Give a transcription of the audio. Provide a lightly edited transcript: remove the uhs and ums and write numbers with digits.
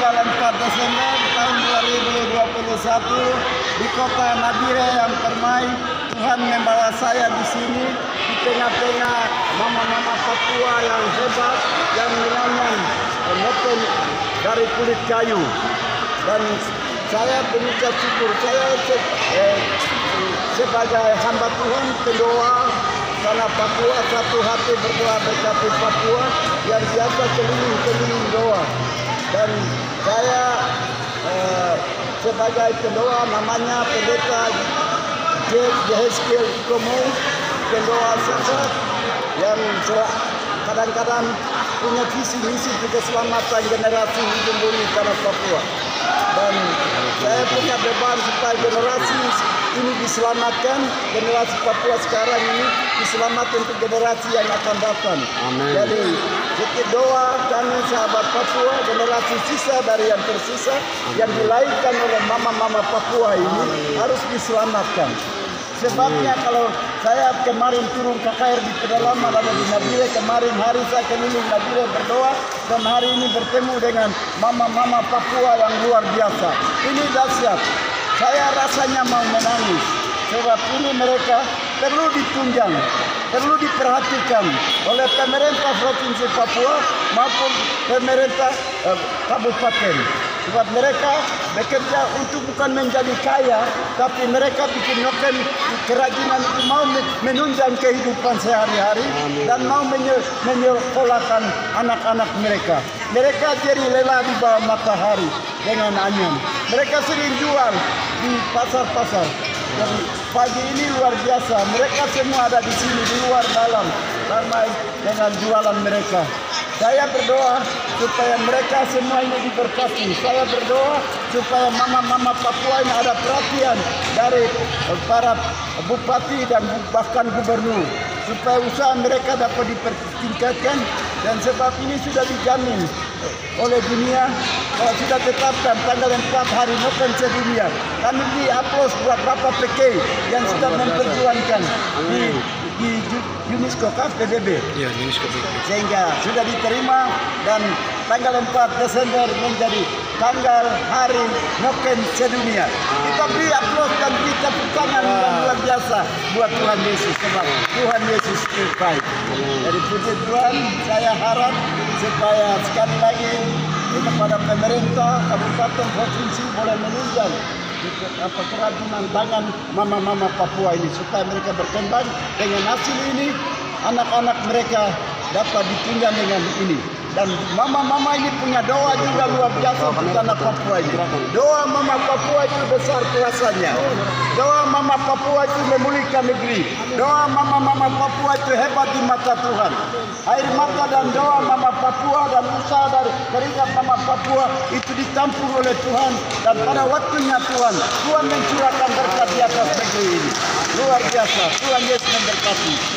tanggal 4 Desember tahun 2021 di kota Nabire yang permai. Tuhan membawa saya di sini di tengah-tengah mama-mama Papua yang hebat yang menyanyi motor dari kulit kayu. Dan saya mengucap syukur, saya sebagai hamba Tuhan berdoa karena Papua satu hati berdoa berkati Papua yang biasa keliling-keliling doa. Dan saya sebagai pendoa namanya pendeta Yehezkiel Komo, pendoa sesat yang kadang-kadang punya visi misi keselamatan generasi ujung bumi tanah Papua. Dan saya punya beban supaya generasi ini diselamatkan, generasi Papua sekarang ini diselamatkan untuk generasi yang akan datang. Amin. Jadi kita doa kami sahabat Papua, generasi sisa dari yang tersisa yang dilahirkan oleh mama-mama Papua ini harus diselamatkan. Sebabnya kalau saya kemarin turun KKR di pedalaman ada di Nabire, kemarin hari saya keliling Nabire berdoa dan hari ini bertemu dengan mama-mama Papua yang luar biasa. Ini dahsyat. Saya rasanya mau menangis. Sebab ini mereka perlu ditunjang, perlu diperhatikan oleh pemerintah Provinsi Papua maupun pemerintah kabupaten. Sebab mereka bekerja untuk bukan menjadi kaya, tapi mereka bikin noken kerajinan itu mau menunjang kehidupan sehari-hari dan mau menyekolahkan anak-anak mereka. Mereka jadi lelah di bawah matahari dengan angin. Mereka sering jual di pasar-pasar. Jadi pagi ini luar biasa. Mereka semua ada di sini di luar dalam ramai dengan jualan mereka. Saya berdoa supaya mereka semua ini diberkati. Saya berdoa supaya mama-mama Papua ini ada perhatian dari para bupati dan bahkan gubernur. Supaya usaha mereka dapat dipertingkatkan. Dan sebab ini sudah dijamin oleh dunia, sudah tetapkan tanggal 4 hari Noken sedunia. Kami di-upload buat Bapak PK yang sudah memperjuangkan di UNESCO PBB. Ya, UNESCO PBB. Sehingga sudah diterima dan tanggal 4 Desember menjadi tanggal hari Noken sedunia. Kita beri upload dan beri tepuk tangan yang luar biasa buat Tuhan Yesus. Sebab Tuhan Yesus terbaik. Dari puji Tuhan, saya harap supaya sekali lagi kepada pemerintah, kabupaten, provinsi boleh menunjang kerajinan tangan mama-mama Papua ini supaya mereka berkembang dengan hasil ini, anak-anak mereka dapat ditunjang dengan ini. Dan mama-mama ini punya doa juga luar biasa untuk tanah Papua ini. Doa mama Papua itu besar kuasanya. Doa mama Papua itu memulihkan negeri. Doa mama-mama Papua itu hebat di mata Tuhan. Air mata dan doa mama Papua dan usaha dari keringat mama Papua itu ditampung oleh Tuhan. Dan pada waktunya Tuhan mencurahkan berkat di atas negeri ini. Luar biasa. Tuhan Yesus memberkati.